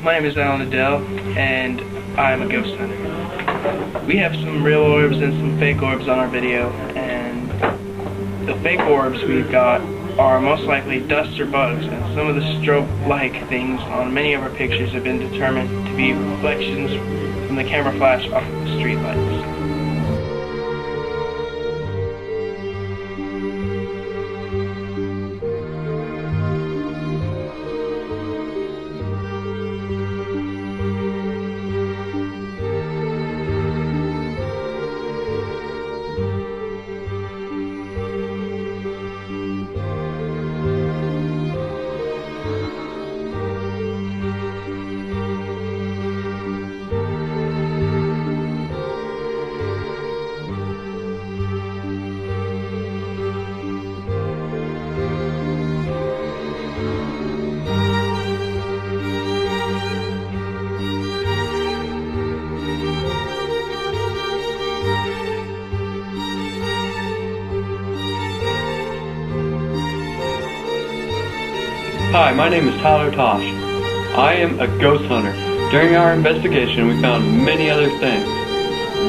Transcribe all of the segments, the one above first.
my name is Alan Adele, and I'm a ghost hunter. We have some real orbs and some fake orbs on our video, and the fake orbs we've got are most likely dust or bugs, and some of the strobe-like things on many of our pictures have been determined to be reflections from the camera flash off of the street lights. Hi, my name is Tyler Tosh. I am a ghost hunter. During our investigation, we found many other things.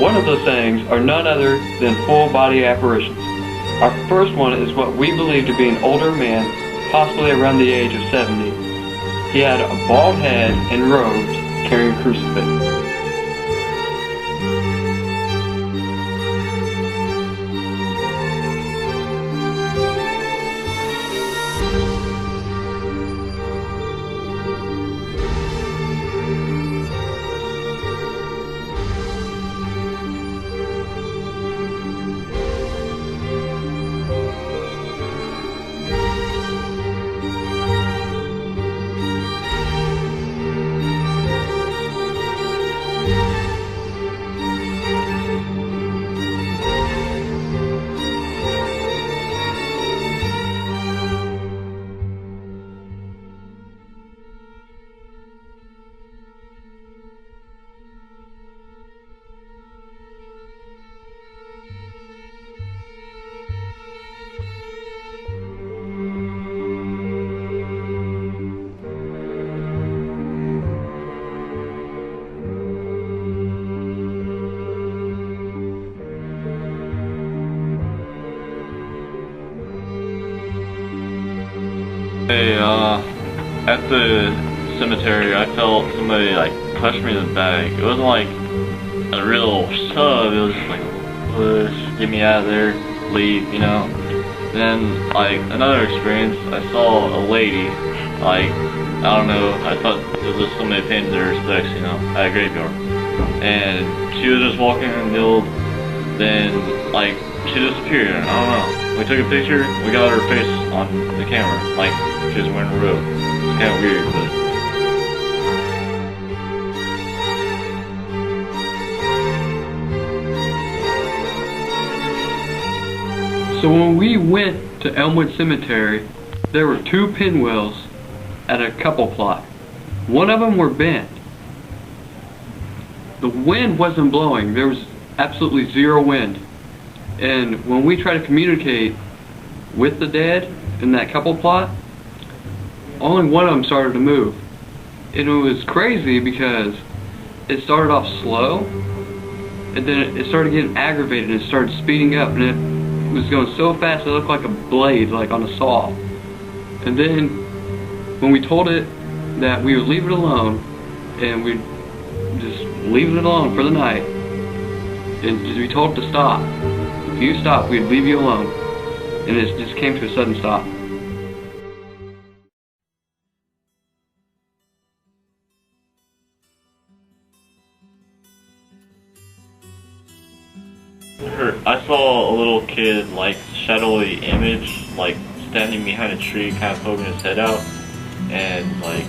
One of those things are none other than full-body apparitions. Our first one is what we believe to be an older man, possibly around the age of 70. He had a bald head and robes carrying a crucifix. Hey, at the cemetery, I felt somebody like push me in the back. It wasn't like a real shove, it was just like push, get me out of there, leave, you know. Then, like, another experience, I saw a lady, like, I don't know, I thought it was just somebody paying their respects, you know, at a graveyard. And she was just walking in the middle, then, like, she disappeared, I don't know. We took a picture, we got her face on the camera, like, she was wearing a robe. It's kind of weird, but... So when we went to Elmwood Cemetery, there were two pinwheels at a couple plot. One of them were bent. The wind wasn't blowing. There was absolutely zero wind. And when we tried to communicate with the dead in that couple plot, only one of them started to move. And it was crazy because it started off slow, and then it started getting aggravated and it started speeding up, and it was going so fast it looked like a blade, like on a saw. And then when we told it that we would leave it alone, and we'd just leave it alone for the night, and we told it to stop. If you stop, we'd leave you alone. And it just came to a sudden stop. I saw a little kid, like, shadowy image, like, standing behind a tree, kind of poking his head out, and, like,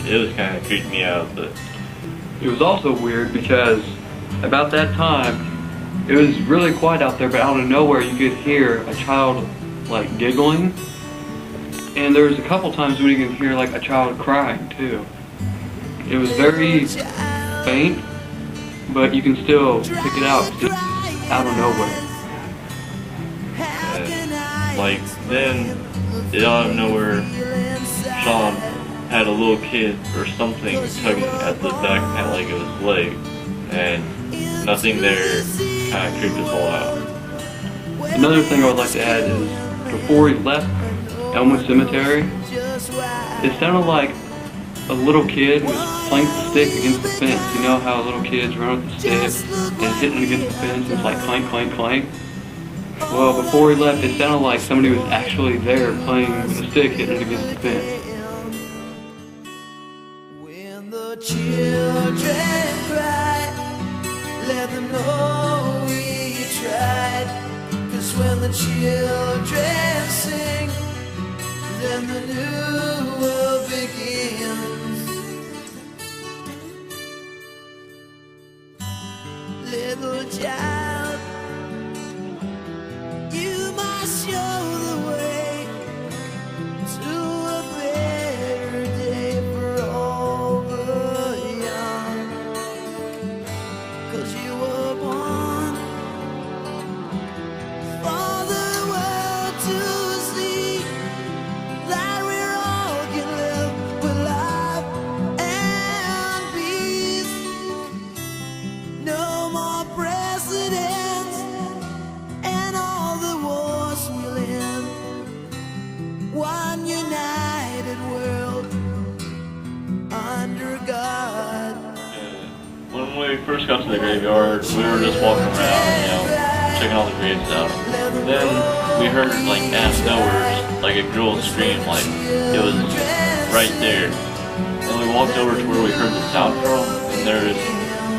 it was kind of creeped me out, but... It was also weird because about that time, it was really quiet out there, but out of nowhere you could hear a child, like, giggling, and there was a couple times when you could hear, like, a child crying, too. It was very faint, but you can still pick it out, just out of nowhere. And, like, then, out of nowhere, Sean had a little kid or something tugging at the back pant leg of his leg, and nothing there kind of creeped us all out. Another thing I would like to add is, before he left Elmwood Cemetery, it sounded like a little kid was playing the stick against the fence. You know how little kids run with the stick and hitting it against the fence and it's like clank, clank, clank? Well, before he left, it sounded like somebody was actually there playing with a stick, hitting it against the fence. When the children cry, let them know we tried. 'Cause when the children sing, then the new world begins. Little child, you must show the way to a better day for all the young. 'Cause you were born for the world to see that we're all can live with love and peace. No more precedents and all the wars we'll end. One united world under God. When we first got to the graveyard, we were just walking around, checking all the graves out. Then we heard, like, out of nowhere, like a girl scream, like it was right there. And we walked over to where we heard the sound from, and there was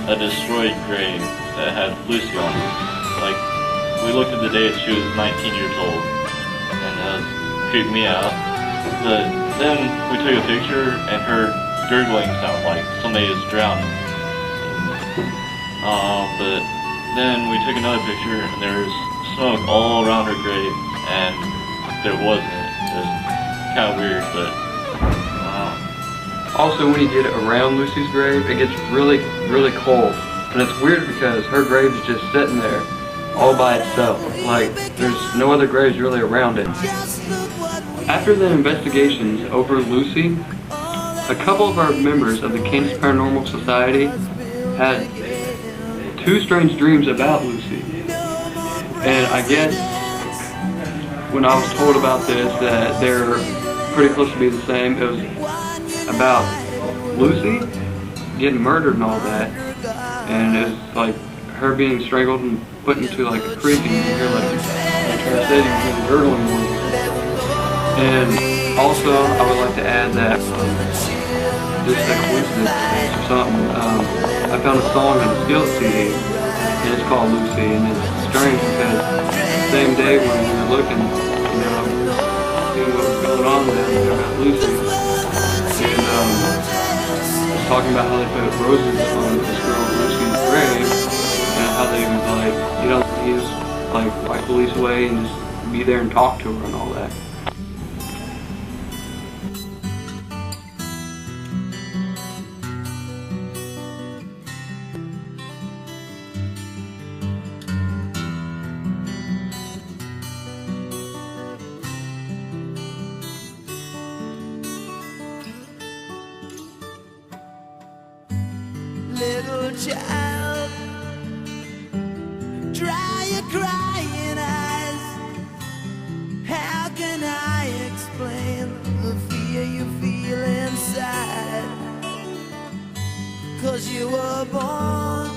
a destroyed grave that had Lucy on it. Like, we looked at the date, she was 19 years old, and that creeped me out. But then we took a picture, and her gurgling sounded like somebody was drowning. But then we took another picture, and there's smoke all around her grave, and there wasn't. It was kind of weird, but Also, when you get around Lucy's grave, it gets really, really cold. And it's weird because her grave is just sitting there all by itself. Like, there's no other graves really around it. After the investigations over Lucy, a couple of our members of the Kansas Paranormal Society had two strange dreams about Lucy. And I guess when I was told about this that they're pretty close to be the same, it was about Lucy getting murdered and all that. And it was like her being strangled and put into like a creek, and you can hear like her said you can hear the gurgling noise. And also I would like to add that just a coincidence or something, I found a song on a Skillet CD, and it's called Lucy, and it's strange because the same day when we were looking, seeing what was going on there about Lucy, and was talking about how they put roses on this girl Lucy's grave, and how they was like, he was like wipe the police away and just be there and talk to her and all that. Little child, dry your crying eyes. How can I explain the fear you feel inside? 'Cause you were born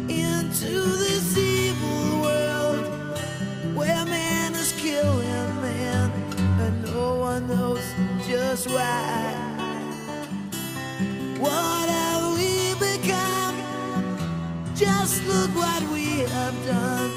into this evil world where man is killing man, and no one knows just why. What have we become? Just look what we have done.